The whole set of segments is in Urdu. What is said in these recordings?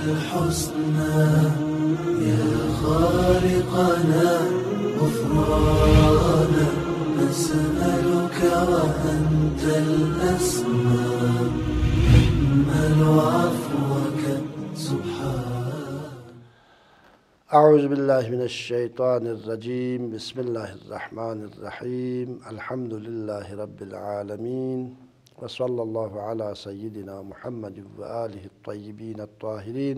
الحسنى يا خالقنا غفرانا نسألك وأنت الأسمى نأمل عفوك سبحان. أعوذ بالله من الشيطان الرجيم. بسم الله الرحمن الرحيم. الحمد لله رب العالمين وصلى الله على سيدنا محمد وآله الطيبين الطاهرين.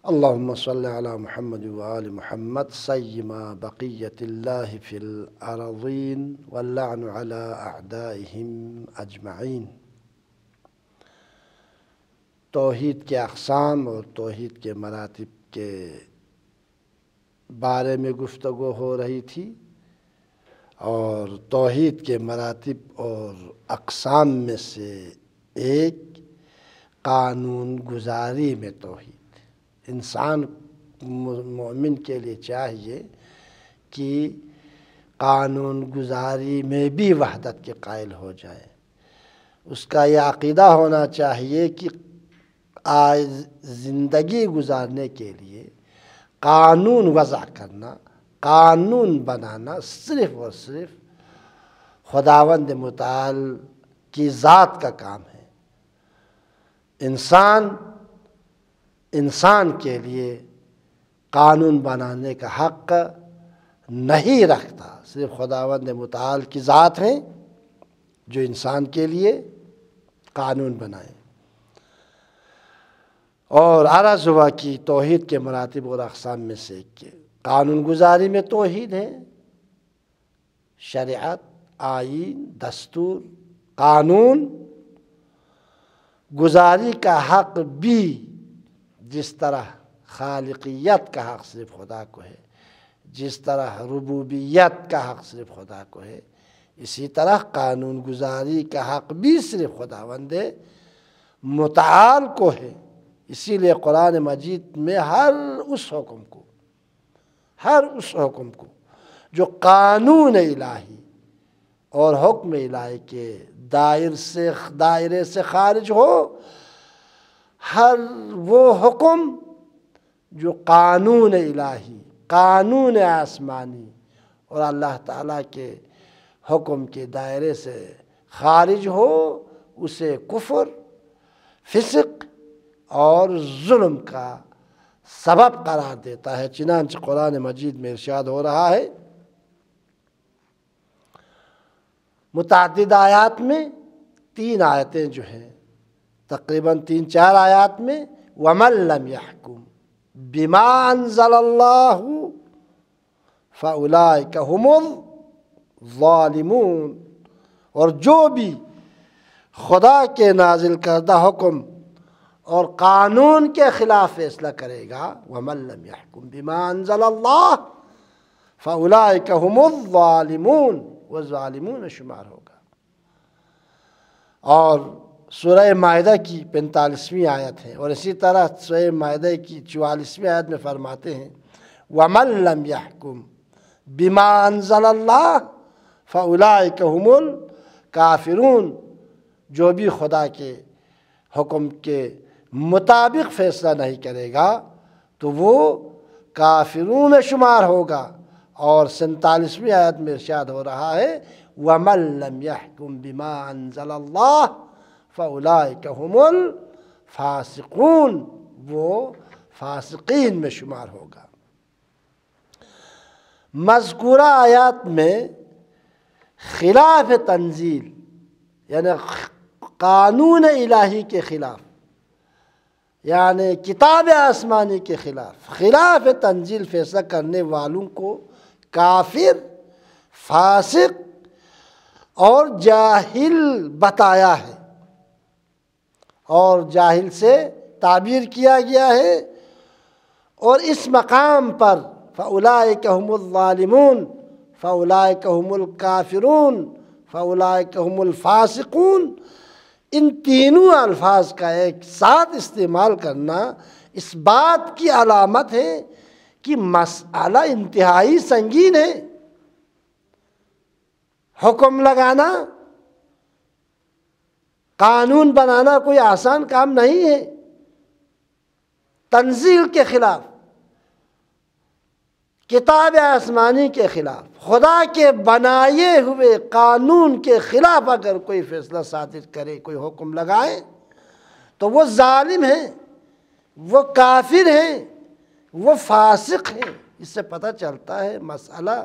اللهم صل على محمد وآل محمد سيما بقية الله في الأرضين واللعن على أعدائهم أجمعين. توحید کے اقسام اور توحید کے مراتب کے بارے میں گفتگو ہو رہی تھی، اور توحید کے مراتب اور اقسام میں سے ایک قانون گزاری میں توحید. انسان مومن کے لیے چاہیے کہ قانون گزاری میں بھی وحدت کے قائل ہو جائے. اس کا یہ عقیدہ ہونا چاہیے کہ زندگی گزارنے کے لیے قانون وضع کرنا، قانون بنانا صرف اور صرف خداوند متعال کی ذات کا کام ہے. انسان کے لیے قانون بنانے کا حق نہیں رکھتا. صرف خداوند متعال کی ذات ہے جو انسان کے لیے قانون بنائے. اور عرض ہوا کہ توحید کے مراتب اور اقسام میں سے قانون گزاری میں توحید ہے. شریعت، آئین، دستور، قانون گزاری کا حق بھی جس طرح خالقیت کا حق صرف خدا کو ہے، جس طرح ربوبیت کا حق صرف خدا کو ہے، اسی طرح قانون گزاری کا حق بھی صرف خداوند متعال کو ہے. اسی لیے قرآن مجید میں ہر اس حکم کو جو قانون الہی اور حکم الہی کے دائرے سے خارج ہو، ہر وہ حکم جو قانون الہی، قانون آسمانی اور اللہ تعالیٰ کے حکم کے دائرے سے خارج ہو، اسے کفر، فسق اور ظلم کا سبب قرار دیتا ہے. چنانچہ قرآن مجید میں ارشاد ہو رہا ہے، متعدد آیات میں 3 آیتیں جو ہیں، تقریباً 3-4 آیات میں وَمَن لَّمْ يَحْكُمْ بِمَا أَنزَلَ اللَّهُ فَأُولَٰئِكَ هُمُ الظَّالِمُونَ. اور جو بھی خدا کے نازل کردہ حکم اور قانون کے خلاف فیصلہ کرے گا، وَمَن لَّمْ يَحْكُمْ بِمَا أَنزَلَ اللَّهُ فَأُولَٰئِكَ هُمُ الظَّالِمُونَ. وہ ظالمون شمار ہوگا. اور سورہ مائدہ کی 45ویں آیت ہے، اور اسی طرح سورہ مائدہ کی 44ویں آیت میں فرماتے ہیں وَمَن لَّمْ يَحْكُمْ بِمَا أَنزَلَ اللَّهُ فَأُولَٰئِكَ هُمُ الْكَافِرُونَ. جو بھی خدا کے حکم کے مطابق فیصلہ نہیں کرے گا تو وہ کافرون شمار ہوگا. اور 47ویں آیت میں ارشاد ہو رہا ہے وَمَن لَّمْ يَحْكُمْ بِمَا أَنزَلَ اللَّهُ فَأُولَٰئِكَ هُمُ الْفَاسِقُونَ. وہ فاسقین میں شمار ہوگا. مذکورہ آیات میں خلاف تنزیل یعنی قانون الہی کے خلاف، یعنی کتاب آسمانی کے خلاف تنزیل فیصلہ کرنے والوں کو کافر، فاسق اور جاہل بتایا ہے، اور جاہل سے تعبیر کیا گیا ہے. اور اس مقام پر فَأُولَٰئِكَ هُمُ الظَّالِمُونَ، فَأُولَٰئِكَ هُمُ الْكَافِرُونَ، فَأُولَٰئِكَ هُمُ الْفَاسِقُونَ، ان تینوں الفاظ کا ایک ساتھ استعمال کرنا اس بات کی علامت ہے کہ مسئلہ انتہائی سنگین ہے. حکم لگانا، قانون بنانا کوئی آسان کام نہیں ہے. تنزیل کے خلاف، کتاب آسمانی کے خلاف، خدا کے بنائے ہوئے قانون کے خلاف اگر کوئی فیصلہ صادر کرے، کوئی حکم لگائے، تو وہ ظالم ہیں، وہ کافر ہیں، وہ فاسق ہیں۔ اس سے پتہ چلتا ہے مسئلہ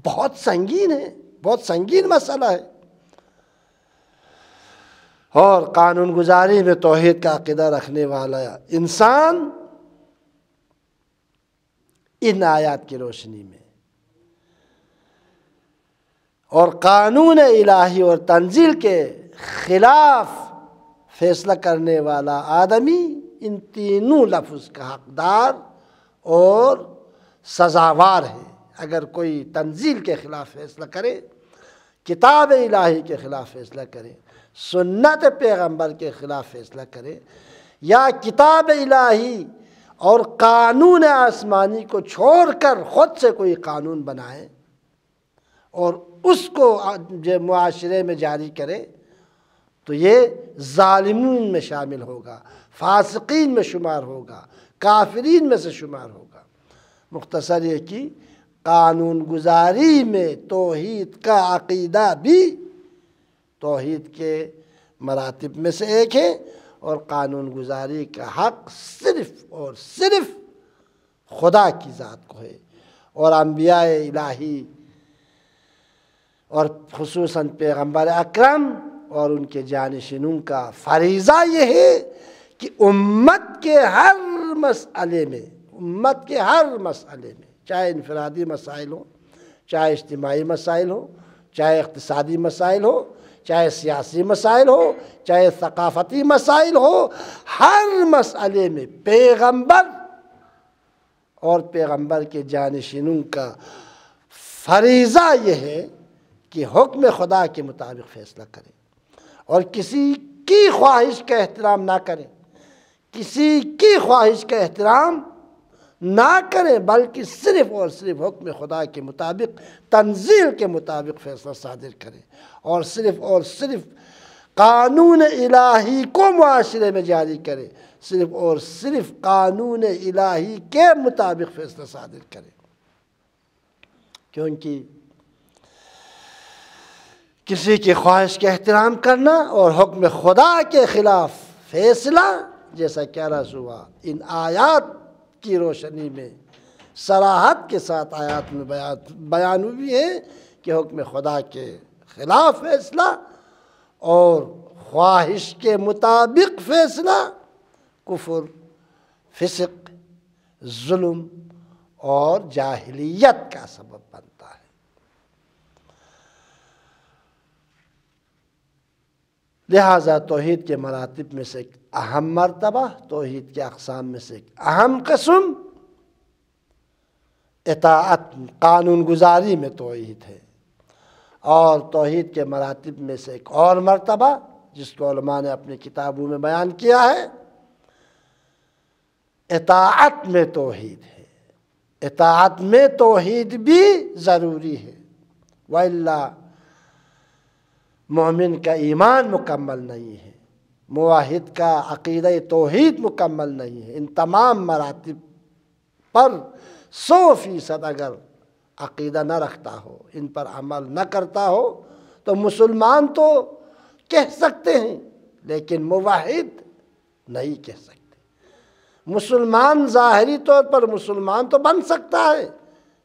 بہت سنگین ہے، بہت سنگین مسئلہ ہے۔ اور قانون گزاری میں توحید کا عقیدہ رکھنے والا انسان ان آیات کی روشنی میں اور قانون الہی اور تنزیل کے خلاف فیصلہ کرنے والا آدمی ان تینوں لفظ کا حقدار اور سزاوار ہے۔ اگر کوئی تنزیل کے خلاف فیصلہ کرے، کتاب الہی کے خلاف فیصلہ کرے، سنت پیغمبر کے خلاف فیصلہ کرے، یا کتاب الہی اور قانون آسمانی کو چھوڑ کر خود سے کوئی قانون بنائے اور اس کو معاشرے میں جاری کرے، تو یہ ظالمین میں شامل ہوگا، فاسقین میں شمار ہوگا، کافرین میں سے شمار ہوگا۔ مختصر یہ کہ قانون گزاری میں توحید کا عقیدہ بھی توحید کے مراتب میں سے ایک ہے، اور قانون گزاری کا حق صرف اور صرف خدا کی ذات کو ہے، اور انبیاء الہی اور خصوصاً پیغمبر اکرم اور ان کے جانشینوں کا فریضہ یہ ہے کہ امت کے ہر مسئلے میں، چاہے انفرادی مسائل ہوں، چاہے اجتماعی مسائل ہوں، چاہے اقتصادی مسائل ہوں، چاہے سیاسی مسائل ہو، چاہے ثقافتی مسائل ہو، ہر مسئلے میں پیغمبر اور پیغمبر کے جانشینوں کا فریضہ یہ ہے کہ حکم خدا کے مطابق فیصلہ کریں اور کسی کی خواہش کا احترام نہ کریں، کسی کی خواہش کا احترام نہ کریں، بلکہ صرف اور صرف حکم خدا کے مطابق، تنزیل کے مطابق فیصلہ صادر کریں، اور صرف قانون الہی کو معاشرے میں جاری کریں، صرف اور صرف قانون الہی کے مطابق فیصلہ صادر کریں۔ کیونکہ کسی کی خواہش کا احترام کرنا اور حکم خدا کے خلاف فیصلہ، جیسا کہ عرض ہوا، ان آیات کی روشنی میں صراحت کے ساتھ آیات میں بیان ہوئی ہے کہ حکم خدا کے خلاف فیصلہ اور خواہش کے مطابق فیصلہ کفر، فسق، ظلم اور جاہلیت کا سبب بنتا ہے۔ لہذا توحید کے مراتب میں سے ایک اہم مرتبہ، توحید کے اقسام میں سے ایک اہم قسم اطاعت، قانون گزاری میں توحید ہے، اور توحید کے مراتب میں سے ایک اور مرتبہ جس کو علماء نے اپنی کتابوں میں بیان کیا ہے، اطاعت میں توحید ہے۔ اطاعت میں توحید بھی ضروری ہے، وَإِلَّا مومن کا ایمان مکمل نہیں ہے، موحد کا عقیدہ توحید مکمل نہیں ہے۔ ان تمام مراتب پر 100% اگر عقیدہ نہ رکھتا ہو، ان پر عمل نہ کرتا ہو، تو مسلمان تو کہہ سکتے ہیں لیکن موحد نہیں کہہ سکتے۔ مسلمان ظاہری طور پر مسلمان تو بن سکتا ہے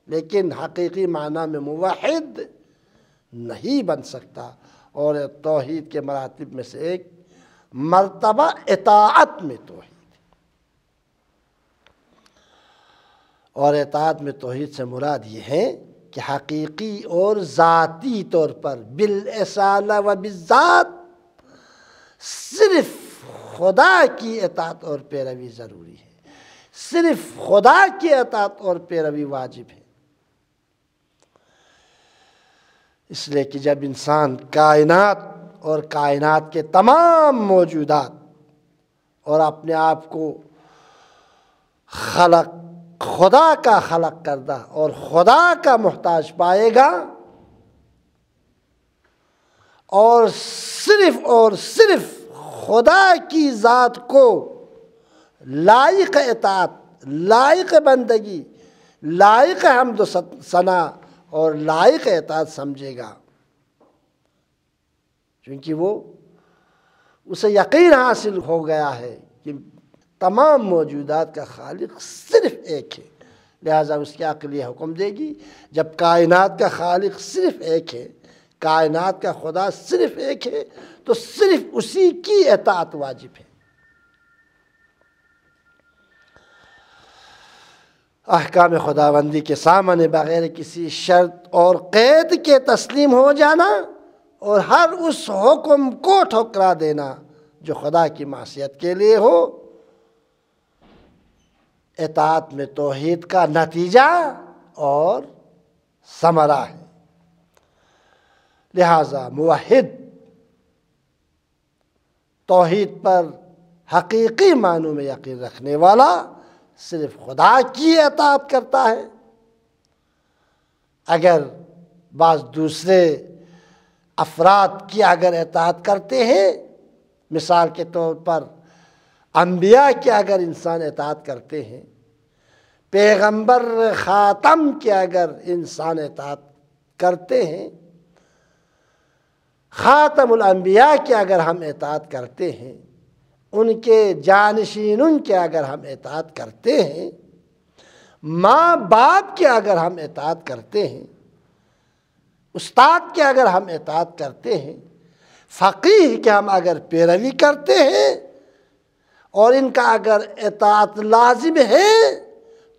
لیکن حقیقی معنی میں موحد نہیں بن سکتا، اور توحید کے مراتب میں سے ایک مرتبہ اطاعت میں توحید، اور اطاعت میں توحید سے مراد یہ ہے کہ حقیقی اور ذاتی طور پر بالاصالہ و بالذات صرف خدا کی اطاعت اور پیروی ضروری ہے، صرف خدا کی اطاعت اور پیروی واجب ہے۔ اس لیے کہ جب انسان کائنات اور کائنات کے تمام موجودات اور اپنے آپ کو خدا کا خلق کردہ اور خدا کا محتاج پائے گا، اور صرف خدا کی ذات کو لائق اطاعت، لائق بندگی، لائق حمد و ثنا اور لائق اطاعت سمجھے گا، کیونکہ وہ اسے یقین حاصل ہو گیا ہے کہ تمام موجودات کا خالق صرف ایک ہے، لہٰذا اس کی عقل یہ حکم دے گی جب کائنات کا خالق صرف ایک ہے، کائنات کا خدا صرف ایک ہے، تو صرف اسی کی اطاعت واجب ہے۔ احکام خداوندی کے سامنے بغیر کسی شرط اور قید کے تسلیم ہو جانا اور ہر اس حکم کو ٹھکرا دینا جو خدا کی معصیت کے لیے ہو، اطاعت میں توحید کا نتیجہ اور ثمرہ ہے۔ لہذا موحد توحید پر حقیقی معنوں میں یقین رکھنے والا صرف خدا کی اطاعت کرتا ہے۔ اگر بعض دوسرے افراد کی اگر اطاعت کرتے ہیں، مثال کے طور پر انبیاء کی اگر انسان اطاعت کرتے ہیں، پیغمبر خاتم کی اگر انسان اطاعت کرتے ہیں، خاتم الانبیاء کی اگر ہم اطاعت کرتے ہیں، ان کے جانشینوں کے اگر ہم اطاعت کرتے ہیں، ماں باپ کے اگر ہم اطاعت کرتے ہیں، استاد کے اگر ہم اطاعت کرتے ہیں، فقیہ کے ہم اگر پیروی کرتے ہیں اور ان کا اگر اطاعت لازم ہے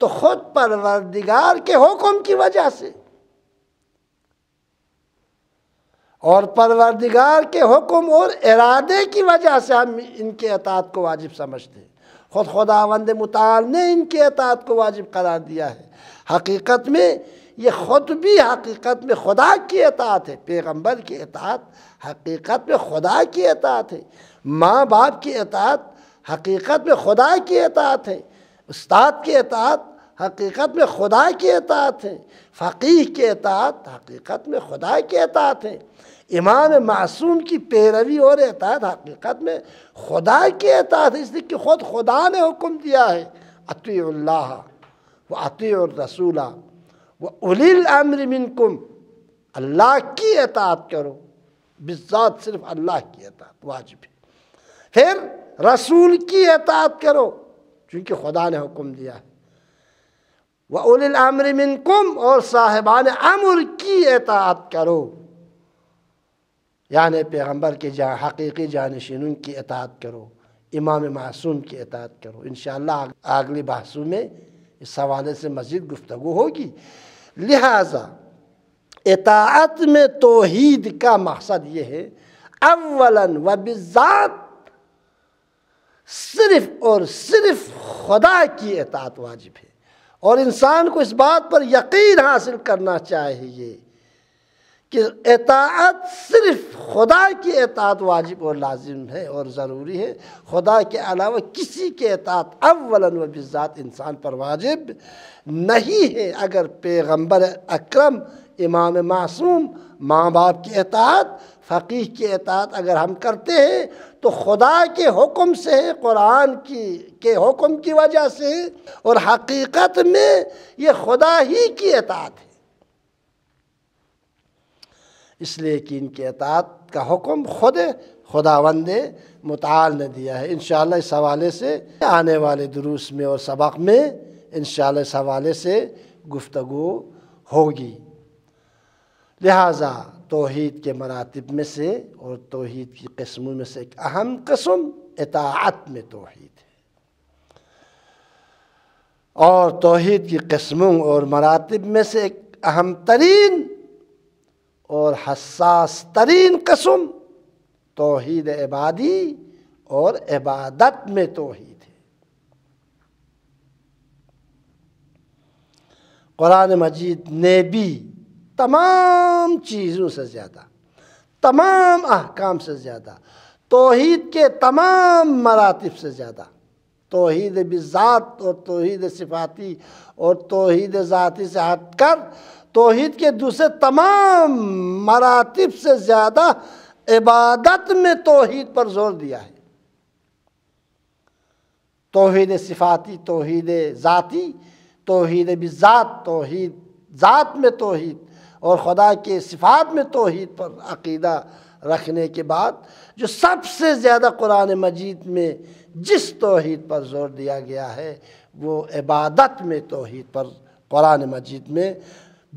تو خود پروردگار کے حکم کی وجہ سے اور پروردگار کے حکم اور ارادے کی وجہ سے ہم ان کے اطاعت کو واجب سمجھتے ہیں۔ خود خداوند متعال نے ان کے اطاعت کو واجب قرار دیا ہے۔ حقیقت میں یہ خود بھی حقیقت میں خدا کی اطاعت ہے، پیغمبر کی اطاعت حقیقت میں خدا کی اطاعت ہے، ماں باپ کی اطاعت حقیقت میں خدا کی اطاعت ہے، استاد کی اطاعت حقیقت میں خدا کی اطاعت ہے، فقیہ کی اطاعت حقیقت میں خدا کی اطاعت ہے، امام معصوم کی پیروی اور اطاعت حقیقت میں خدا کی اطاعت ہے، اس لیے کہ خود خدا نے حکم دیا ہے اطیعوا اللہ واطیعوا الرسول واولی الامر منکم، اللہ کی اطاعت کرو، بالذات صرف اللہ کی اطاعت واجب ہے، پھر رسول کی اطاعت کرو چونکہ خدا نے حکم دیا ہے، وَأُولِي الْأَمْرِ مِنْكُمْ اور صاحبان امر کی اطاعت کرو، یعنی پیغمبر کے حقیقی جانشینوں کی اطاعت کرو، امام معصوم کی اطاعت کرو۔ انشاءاللہ اگلی بحثوں میں اس حوالے سے مزید گفتگو ہوگی۔ لہٰذا اطاعت میں توحید کا مقصد یہ ہے اولاً و بالذات صرف اور صرف خدا کی اطاعت واجب ہے، اور انسان کو اس بات پر یقین حاصل کرنا چاہیے کہ اطاعت صرف خدا کی اطاعت واجب اور لازم ہے اور ضروری ہے، خدا کے علاوہ کسی کے اطاعت اولاً و بالذات انسان پر واجب نہیں ہے۔ اگر پیغمبر اکرم، امام معصوم، ماں باپ کی اطاعت، فقیہ کی اطاعت اگر ہم کرتے ہیں تو خدا کے حکم سے ہے، قرآن کے حکم کی وجہ سے، اور حقیقت میں یہ خدا ہی کی اطاعت ہے، اس لیے کہ ان کی اطاعت کا حکم خود خداوند متعال نے دیا ہے۔ انشاءاللہ اس حوالے سے آنے والے دروس میں اور سبق میں انشاءاللہ اس حوالے سے گفتگو ہوگی۔ لہٰذا توحید کے مراتب میں سے اور توحید کی قسموں میں سے ایک اہم قسم اطاعت میں توحید ہے، اور توحید کی قسموں اور مراتب میں سے ایک اہم ترین اور حساس ترین قسم توحید عبادی اور عبادت میں توحید ہے۔ قرآن مجید نے بھی تمام چیزوں سے زیادہ، تمام احکام سے زیادہ، توحید کے تمام مراتب سے زیادہ، توحید بالذات اور توحید صفاتی اور توحید ذاتی سے ہٹ کر توحید کے دوسرے تمام مراتب سے زیادہ عبادت میں توحید پر زور دیا ہے۔ توحید صفاتی، توحید ذاتی، توحید بذات، توحید ذات میں توحید اور خدا کے صفات میں توحید پر عقیدہ رکھنے کے بعد جو سب سے زیادہ قرآن مجید میں جس توحید پر زور دیا گیا ہے وہ عبادت میں توحید پر قرآن مجید میں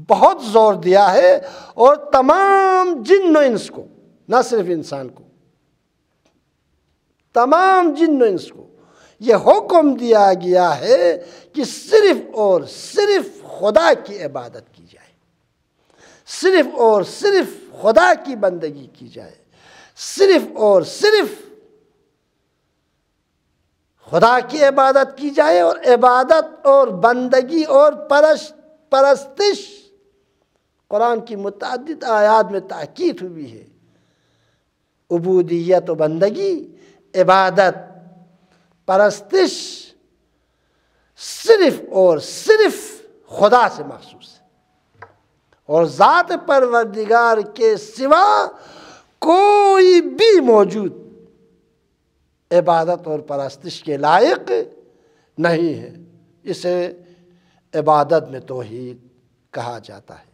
بہت زور دیا ہے، اور تمام جن و انس کو، نہ صرف انسان کو، تمام جن و انس کو یہ حکم دیا گیا ہے کہ صرف اور صرف خدا کی عبادت کی جائے، صرف اور صرف خدا کی بندگی کی جائے، صرف اور صرف خدا کی عبادت کی جائے۔ اور عبادت اور بندگی اور پرستش قرآن کی متعدد آیات میں تاکید ہوئی ہے۔ عبودیت و بندگی، عبادت، پرستش صرف اور صرف خدا سے مخصوص ہے، اور ذات پروردگار کے سوا کوئی بھی موجود عبادت اور پرستش کے لائق نہیں ہے۔ اسے عبادت میں توحید کہا جاتا ہے۔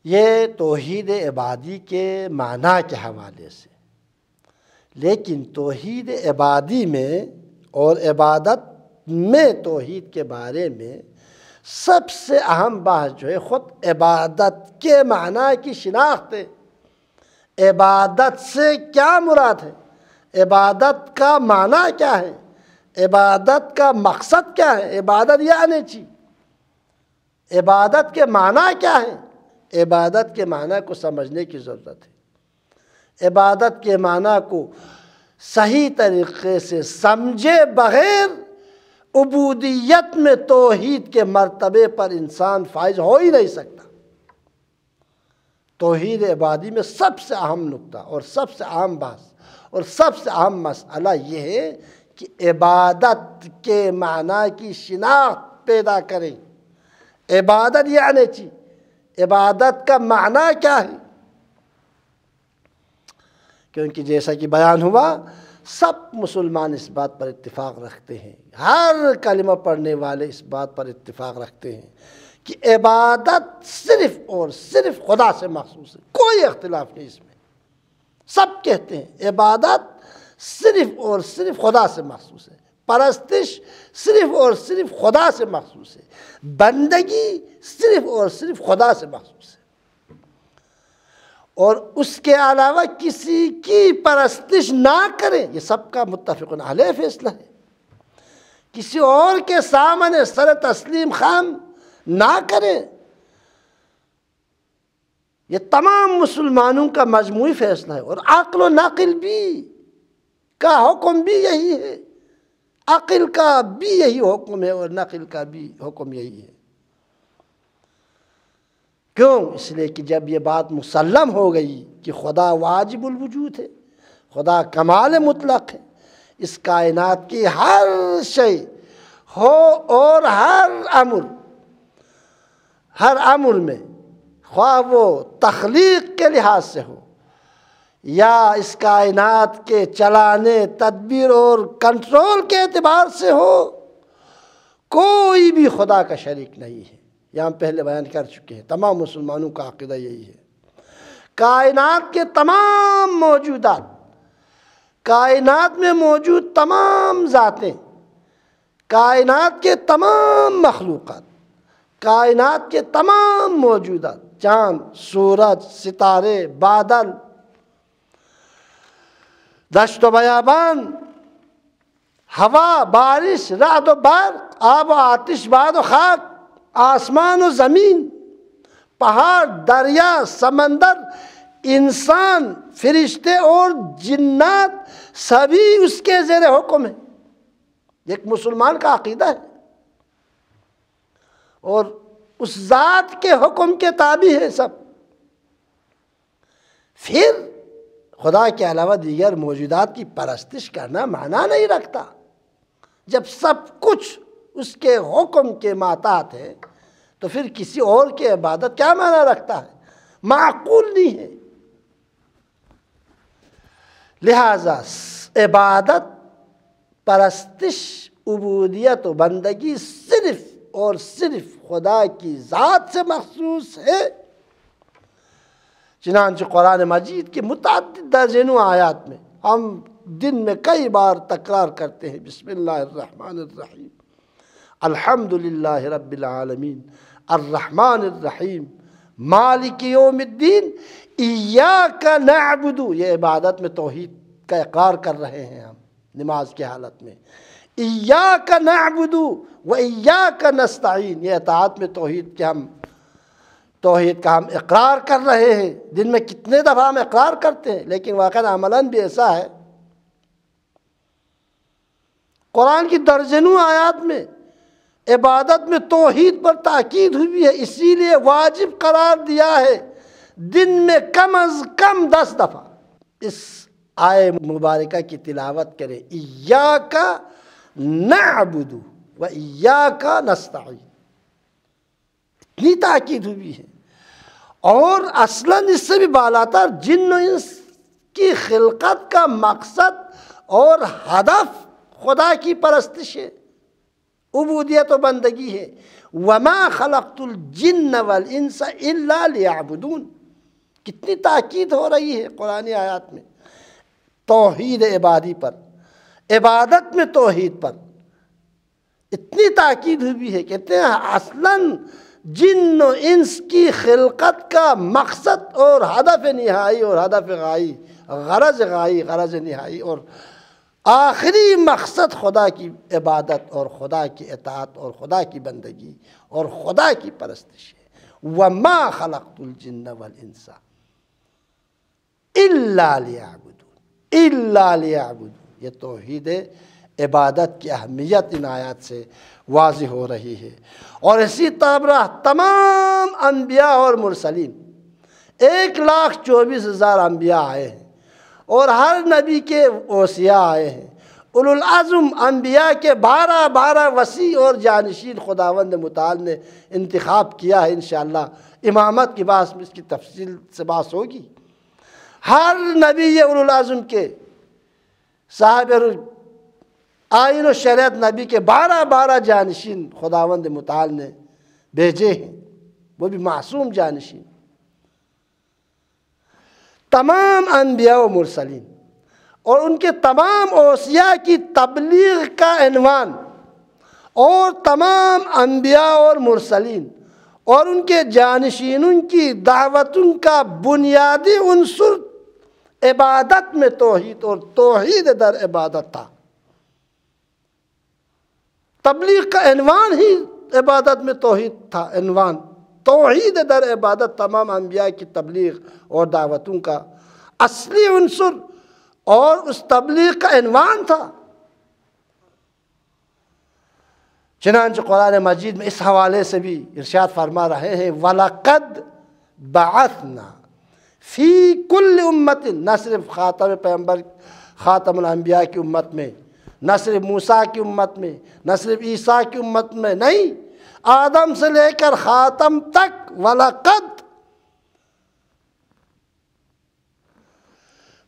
یہ توحید عبادی کے معنی کے حوالے سے، لیکن توحید عبادی میں اور عبادت میں توحید کے بارے میں سب سے اہم بات جو ہے خود عبادت کے معنی کی شناخت ہے۔ عبادت سے کیا مراد ہے؟ عبادت کا معنی کیا ہے؟ عبادت کا مقصد کیا ہے؟ عبادت یعنی چی؟ عبادت کے معنی کیا ہے؟ عبادت کے معنی کو سمجھنے کی ضرورت ہے۔ عبادت کے معنی کو صحیح طریقے سے سمجھے بغیر عبودیت میں توحید کے مرتبے پر انسان فائز ہو ہی نہیں سکتا۔ توحید عبادی میں سب سے اہم نقطہ اور سب سے اہم بات اور سب سے اہم مسئلہ یہ ہے کہ عبادت کے معنی کی شناخت پیدا کریں۔ عبادت یعنی چی؟ عبادت کا معنی کیا ہے؟ کیونکہ جیسا کہ بیان ہوا سب مسلمان اس بات پر اتفاق رکھتے ہیں، ہر کلمہ پڑھنے والے اس بات پر اتفاق رکھتے ہیں کہ عبادت صرف اور صرف خدا سے مخصوص ہے، کوئی اختلاف نہیں اس میں۔ سب کہتے ہیں عبادت صرف اور صرف خدا سے مخصوص ہے، پرستش صرف اور صرف خدا سے مخصوص ہے، بندگی صرف اور صرف خدا سے مخصوص ہے، اور اس کے علاوہ کسی کی پرستش نہ کریں، یہ سب کا متفق علیہ فیصلہ ہے۔ کسی اور کے سامنے سر تسلیم خم نہ کریں، یہ تمام مسلمانوں کا مجموعی فیصلہ ہے، اور عقل و نقل بھی کا حکم بھی یہی ہے، عقل کا بھی یہی حکم ہے اور نقل کا بھی حکم یہی ہے۔ کیوں؟ اس لیے کہ جب یہ بات مسلم ہو گئی کہ خدا واجب الوجود ہے، خدا کمال مطلق ہے، اس کائنات کی ہر شے ہو اور ہر امر میں، خواہ وہ تخلیق کے لحاظ سے ہو یا اس کائنات کے چلانے، تدبیر اور کنٹرول کے اعتبار سے ہو، کوئی بھی خدا کا شریک نہیں ہے۔ یہ ہم پہلے بیان کر چکے ہیں، تمام مسلمانوں کا عقیدہ یہی ہے۔ کائنات کے تمام موجودات، کائنات میں موجود تمام ذاتیں، کائنات کے تمام مخلوقات، کائنات کے تمام موجودات، چاند، سورج، ستارے، بادل، دشت و بیابان، ہوا، بارش، رعد و برق، آب و آتش، باد و خاک، آسمان و زمین، پہاڑ، دریا، سمندر، انسان، فرشتے اور جنات سبھی اس کے زیر حکم ہیں۔ ایک مسلمان کا عقیدہ ہے، اور اس ذات کے حکم کے تابع ہے سب۔ پھر خدا کے علاوہ دیگر موجودات کی پرستش کرنا معنی نہیں رکھتا۔ جب سب کچھ اس کے حکم کے ماتحت ہے تو پھر کسی اور کی عبادت کیا معنی رکھتا ہے؟ معقول نہیں ہے۔ لہذا عبادت، پرستش، عبودیت و بندگی صرف اور صرف خدا کی ذات سے مخصوص ہے۔ چنانچہ قرآن مجید کے متعدد درجنوں آیات میں ہم دن میں کئی بار تکرار کرتے ہیں بسم اللہ الرحمن الرحیم، الحمدللہ رب العالمین، الرحمن الرحیم، مالک یوم الدین، ایاک نعبد۔ یہ عبادت میں توحید کا اقرار کر رہے ہیں ہم نماز کی حالت میں۔ ایاک نعبد و ایاک نستعین، یہ اطاعت میں توحید کا ہم اقرار کر رہے ہیں۔ دن میں کتنے دفعہ ہم اقرار کرتے ہیں، لیکن واقعاً عملاً بھی ایسا ہے۔ قرآن کی درجنوں آیات میں عبادت میں توحید پر تاکید ہوئی ہے، اسی لیے واجب قرار دیا ہے دن میں کم از کم 10 دفعہ اس آیے مبارکہ کی تلاوت کرے، ایاک نعبد و ایاک نستعین، اتنی تاکید ہوئی ہے۔ اور اصلاً اس سے بھی بالاتر جن و انس کی خلقت کا مقصد اور ہدف خدا کی پرستش ہے، عبودیت و بندگی ہے۔ وَمَا خَلَقْتُ الْجِنَّ وَالْإِنسَ إِلَّا لِيَعْبُدُونَ، کتنی تاکید ہو رہی ہے قرآنی آیات میں توحید عبادی پر، عبادت میں توحید پر اتنی تاکید ہوئی ہے۔ کہتے ہیں اصلاً جن و انس کی خلقت کا مقصد اور ہدف نہائی اور ہدف غائی، غرض نہائی اور آخری مقصد خدا کی عبادت اور خدا کی اطاعت اور خدا کی بندگی اور خدا کی پرستش ہے۔ وَمَا خَلَقْتُ الْجِنَّ وَالْإِنسَ إِلَّا لِيَعْبُدُونَ، إِلَّا لِيَعْبُدُونَ، یہ توحید عبادت کی اہمیت ان آیات سے واضح ہو رہی ہے۔ اور اسی طرح تمام انبیاء اور مرسلین، 1,24,000 انبیاء آئے ہیں اور ہر نبی کے اوصیاء آئے ہیں۔ اولو العزم انبیاء کے 12 وسیع اور جانشین خداوند متعال نے انتخاب کیا ہے۔ انشاءاللہ امامت کی بات میں اس کی تفصیل سے بات ہوگی۔ ہر نبی اولو العزم کے صاحب آئین و شریعت نبی کے 12 جانشین خداوند متعال نے بھیجے ہیں، وہ بھی معصوم جانشین۔ تمام انبیاء و مرسلین اور ان کے تمام اوصیاء کی تبلیغ کا عنوان، اور تمام انبیاء اور مرسلین اور ان کے جانشینوں کی دعوتوں کا بنیادی عنصر عبادت میں توحید اور توحید در عبادت تھا۔ تبلیغ کا عنوان ہی عبادت میں توحید تھا، عنوان توحید در عبادت تمام انبیاء کی تبلیغ اور دعوتوں کا اصلی عنصر اور اس تبلیغ کا عنوان تھا۔ چنانچہ قرآن مجید میں اس حوالے سے بھی ارشاد فرما رہے ہیں وَلَقَدْ بَعَثْنَا فِي كُلِّ أُمَّةٍ، نہ صرف خاتم پیغمبر خاتم الانبیاء کی امت میں، نہ صرف موسیٰ کی امت میں، نہ صرف عیسیٰ کی امت میں، نہیں، آدم سے لے کر خاتم تک، وَلَقَدْ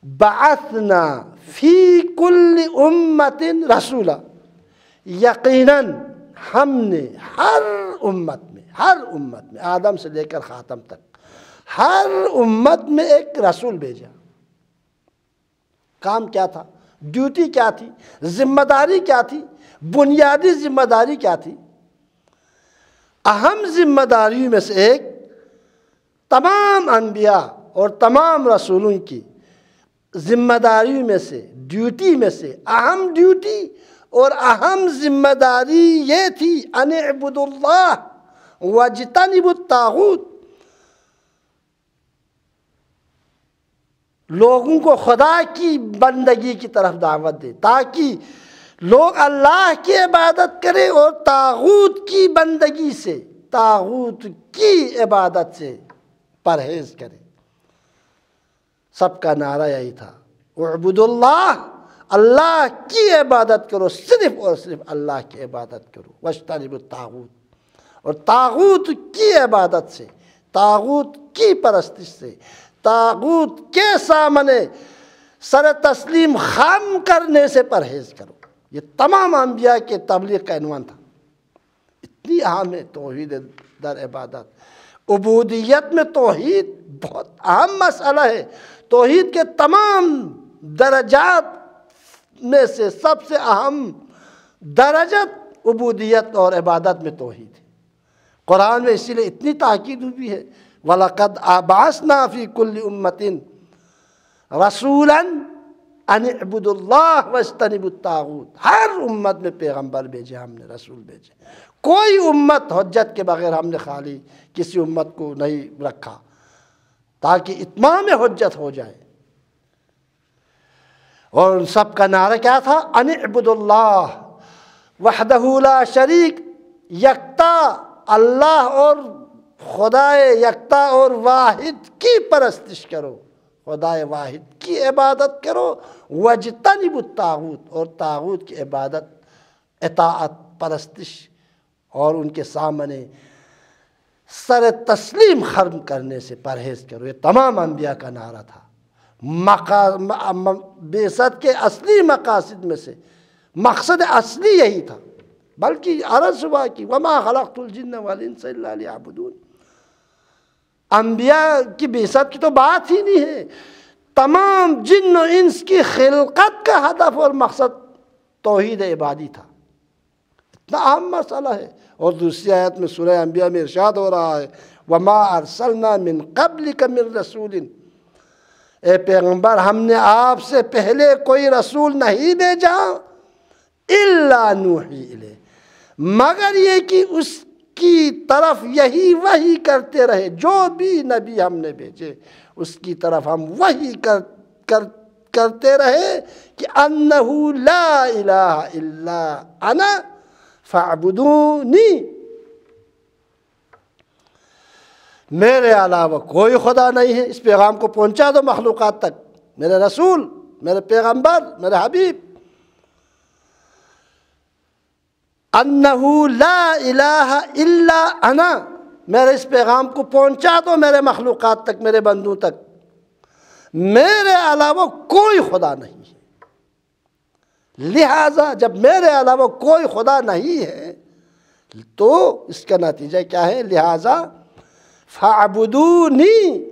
بَعَثْنَا فِي كُلِّ أُمَّةٍ رَسُولًا، یقیناً ہم نے ہر امت میں آدم سے لے کر خاتم تک ہر امت میں ایک رسول بھیجا۔ کام کیا تھا؟ ڈیوٹی کیا تھی؟ ذمہ داری کیا تھی؟ بنیادی ذمہ داری کیا تھی؟ اہم ذمہ داریوں میں سے ایک تمام انبیاء اور تمام رسولوں کی ذمہ داریوں میں سے، ڈیوٹی میں سے اہم ڈیوٹی اور اہم ذمہ داری یہ تھی ان اعبدوا اللہ واجتنبوا الطاغوت، لوگوں کو خدا کی بندگی کی طرف دعوت دے تاکہ لوگ اللہ کی عبادت کریں اور طاغوت کی بندگی سے، طاغوت کی عبادت سے پرہیز کریں۔ سب کا نعرہ یہی تھا اعبدوا اللہ، اللہ کی عبادت کرو، صرف اور صرف اللہ کی عبادت کرو، واجتنبوا الطاغوت، اور طاغوت کی عبادت سے، طاغوت کی پرستش سے، طاغوت کے سامنے سر تسلیم خم کرنے سے پرہیز کرو۔ یہ تمام انبیاء کے تبلیغ کا عنوان تھا۔ اتنی اہم ہے توحید در عبادت۔ عبودیت میں توحید بہت اہم مسئلہ ہے۔ توحید کے تمام درجات میں سے سب سے اہم درجت عبودیت اور عبادت میں توحید ہے۔ قرآن میں اسی لیے اتنی تاکید ہوئی ہے، وَلَقَدْ أَبْعَثْنَا فِي كُلِّ أُمَّةٍ رَسُولًا أَنِ اعْبُدُوا اللَّهَ وَاجْتَنِبُوا الطَّاغُوتَ۔ ہر امت میں پیغمبر بھیجے ہم نے، رسول بھیجے۔ کوئی امت حجت کے بغیر ہم نے خالی کسی امت کو نہیں رکھا، تاکہ اتمام حجت ہو جائے۔ اور ان سب کا نعرہ کیا تھا؟ ان اعبدوا اللہ وحدہ لا شریک، یکتا اللہ اور خدائے یکتا اور واحد کی پرستش کرو، خدائے واحد کی عبادت کرو، واجتنبوا الطاغوت، اور طاغوت کی عبادت اطاعت پرستش اور ان کے سامنے سر تسلیم خرم کرنے سے پرہیز کرو۔ یہ تمام انبیاء کا نعرہ تھا۔ بعثت کے اصلی مقاصد میں سے مقصد اصلی یہی تھا، بلکہ عرض ہوا کہ وَمَا خَلَقْتُ الْجِنَّ وَالْإِنسَ إِلَّا لِيَعْبُدُونِ۔ انبیاء کی بعثت کی تو بات ہی نہیں ہے، تمام جن و انس کی خلقت کا ہدف اور مقصد توحید عبادی تھا۔ اتنا اہم مسئلہ ہے۔ اور دوسری آیت میں سورہ انبیاء میں ارشاد ہو رہا ہے وَمَا أَرْسَلْنَا مِن قَبْلِكَ مِن رَسُولٍ، اے پیغمبر ہم نے آپ سے پہلے کوئی رسول نہیں بھیجا إِلَّا نُوحِي إِلَيْهِ، مگر یہ کہ اس کی طرف یہی وحی کرتے رہے، جو بھی نبی ہم نے بھیجے اس کی طرف ہم وحی کرتے رہے کہ انہ لا الہ الا انا فاعبدونی، میرے علاوہ کوئی خدا نہیں ہے۔ اس پیغام کو پہنچا دو مخلوقات تک، میرے رسول، میرے پیغمبر، میرے حبیب، انہ لا الہ الا انا، میرے اس پیغام کو پہنچا دو میرے مخلوقات تک، میرے بندوں تک، میرے علاوہ کوئی خدا نہیں ہے۔ لہٰذا جب میرے علاوہ کوئی خدا نہیں ہے تو اس کا نتیجہ کیا ہے؟ لہٰذا فَاعْبُدُونِي،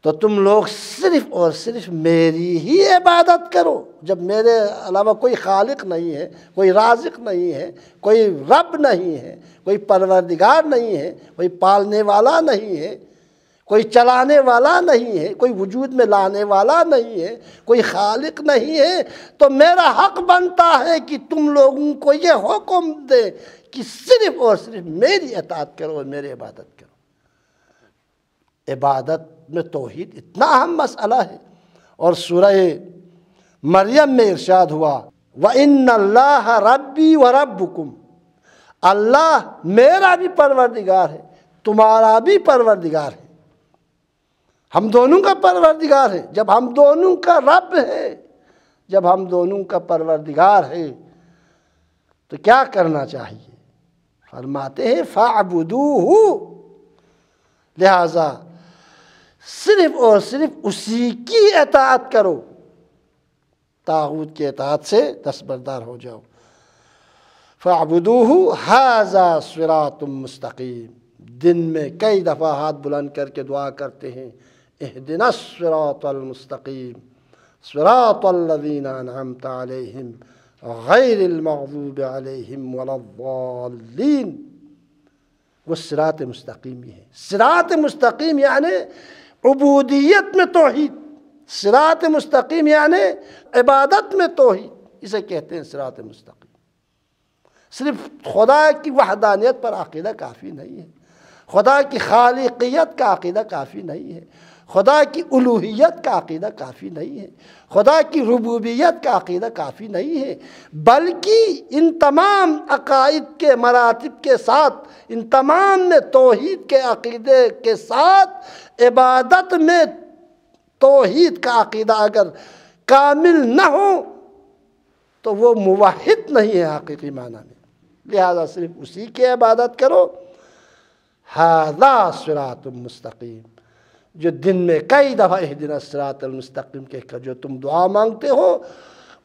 تو تم لوگ صرف اور صرف میری ہی عبادت کرو۔ جب میرے علاوہ کوئی خالق نہیں ہے، کوئی رازق نہیں ہے، کوئی رب نہیں ہے، کوئی پروردگار نہیں ہے، کوئی پالنے والا نہیں ہے، کوئی چلانے والا نہیں ہے، کوئی وجود میں لانے والا نہیں ہے، کوئی خالق نہیں ہے، تو میرا حق بنتا ہے کہ تم لوگوں کو یہ حکم دے کہ صرف اور صرف میری اطاعت کرو اور میری عبادت کرو۔ عبادت میں توحید اتنا اہم مسئلہ ہے۔ اور سورہ مریم میں ارشاد ہوا وَإِنَّ اللَّهَ رَبِّي وَرَبُّكُمْ، اللہ میرا بھی پروردگار ہے، تمہارا بھی پروردگار ہے، ہم دونوں کا پروردگار ہے۔ جب ہم دونوں کا رب ہے، جب ہم دونوں کا پروردگار ہے تو کیا کرنا چاہیے؟ فرماتے ہیں فَاعْبُدُوهُ، لہٰذا صرف اور صرف اسی کی اطاعت کرو، طاغوت کی اطاعت سے دستبردار ہو جاؤ۔ فَاعْبُدُوهُ هَذَا صِرَاطٌ مُسْتَقِيم، دن میں کئی دفعہ ہاتھ بلند کر کے دعا کرتے ہیں اهْدِنَا الصِّرَاطَ الْمُسْتَقِيم صِرَاطَ الَّذِينَ أَنْعَمْتَ عَلَيْهِمْ غَيْرِ الْمَغْضُوبِ عَلَيْهِمْ وَلَا الضَّالِّينَ۔ وہ صراط مستقیم ہی ہے۔ صراط مستقیم یعنی عبودیت میں توحید، صراط مستقیم یعنی عبادت میں توحید، اسے کہتے ہیں صراط مستقیم۔ صرف خدا کی وحدانیت پر عقیدہ کافی نہیں ہے، خدا کی خالقیت کا عقیدہ کافی نہیں ہے، خدا کی الوہیت کا عقیدہ کافی نہیں ہے، خدا کی ربوبیت کا عقیدہ کافی نہیں ہے، بلکہ ان تمام عقائد کے مراتب کے ساتھ، ان تمام میں توحید کے عقیدے کے ساتھ عبادت میں توحید کا عقیدہ اگر کامل نہ ہو تو وہ موحد نہیں ہے حقیقی معنی میں۔ لہذا صرف اسی کی عبادت کرو۔ ھذا صراط مستقیم، جو دن میں کئی دفعہ اہدنا الصراط المستقیم کہہ کر جو تم دعا مانگتے ہو،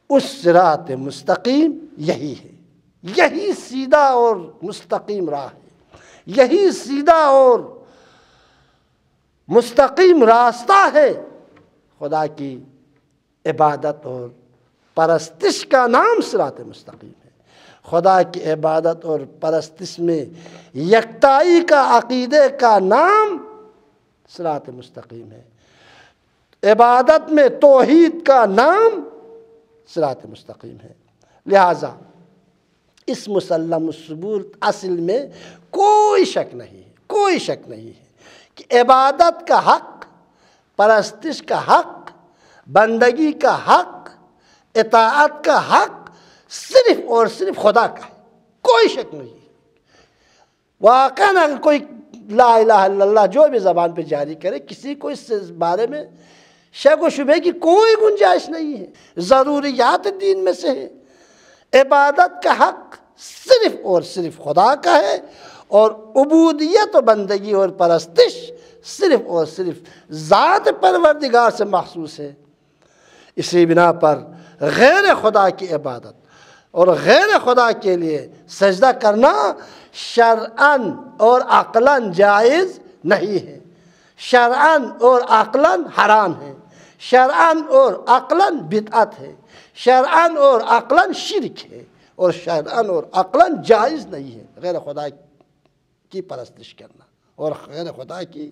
اس صراط مستقیم یہی ہے، یہی سیدھا اور مستقیم راہ ہے، یہی سیدھا اور مستقیم راستہ ہے۔ خدا کی عبادت اور پرستش کا نام صراط مستقیم ہے۔ خدا کی عبادت اور پرستش میں یکتائی کا عقیدے کا نام صراط مستقیم ہے، عبادت میں توحید کا نام صراط مستقیم ہے۔ لہذا اس مسلم الثبوت اصل میں کوئی شک نہیں ہے، کوئی شک نہیں ہے کہ عبادت کا حق، پرستش کا حق، بندگی کا حق، اطاعت کا حق صرف اور صرف خدا کا ہے، کوئی شک نہیں ہے۔ واقعاً اگر کوئی لا الہ الا اللہ جو بھی زبان پہ جاری کرے، کسی کو اس بارے میں شک و شبہ کی کوئی گنجائش نہیں ہے، ضروریات دین میں سے ہے۔ عبادت کا حق صرف اور صرف خدا کا ہے، اور عبودیت و بندگی اور پرستش صرف اور صرف ذات پروردگار سے مخصوص ہے۔ اسی بنا پر غیر خدا کی عبادت اور غیر خدا کے لیے سجدہ کرنا شرعاً اور عقلاً جائز نہیں ہے، شرعاً اور عقلاً حرام ہے، شرعاً اور عقلاً بدعت ہے، شرعاً اور عقلاً شرک ہے، اور شرعاً اور عقلاً جائز نہیں ہے غیر خدا کی پرستش کرنا اور غیر خدا کی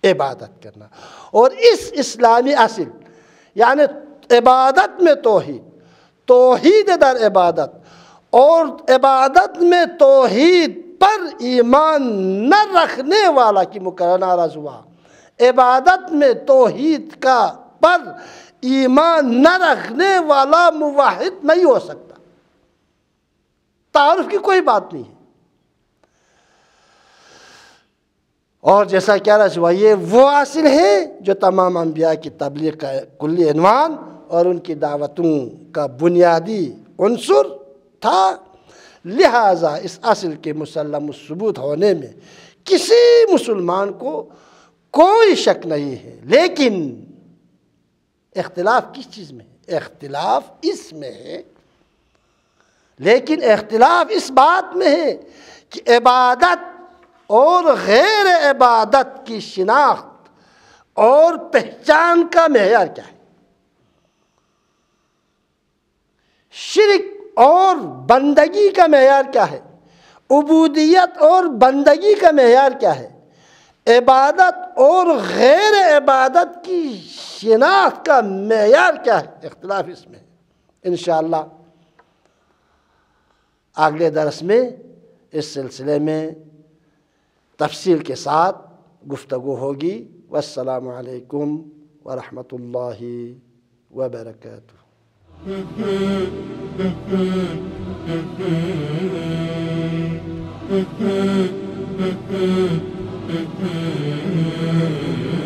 عبادت کرنا۔ اور اس اسلامی اصل یعنی عبادت میں توحید، توحید در عبادت، اور عبادت میں توحید پر ایمان نہ رکھنے والا کی مقررہ ناراض ہوا، عبادت میں توحید کا پر ایمان نہ رکھنے والا موحد نہیں ہو سکتا۔ تعارف کی کوئی بات نہیں ہے۔ اور جیسا کیا رہا ہوا، یہ وہ اصل ہے جو تمام انبیاء کی تبلیغ کا کلی عنوان اور ان کی دعوتوں کا بنیادی عنصر تھا۔ لہٰذا اس اصل کے مسلم الثبوت ہونے میں کسی مسلمان کو کوئی شک نہیں ہے، لیکن اختلاف کس چیز میں ہے؟ اختلاف اس میں ہے، لیکن اختلاف اس بات میں ہے کہ عبادت اور غیر عبادت کی شناخت اور پہچان کا معیار کیا ہے؟ شرک اور بندگی کا معیار کیا ہے؟ عبودیت اور بندگی کا معیار کیا ہے؟ عبادت اور غیر عبادت کی شناخت کا معیار کیا ہے؟ اختلاف اس میں ہے۔ انشاءاللہ اگلے درس میں اس سلسلے میں تفصیل کے ساتھ گفتگو ہوگی۔ والسلام علیکم ورحمۃ اللہ وبرکاتہ۔ Mm-hmm.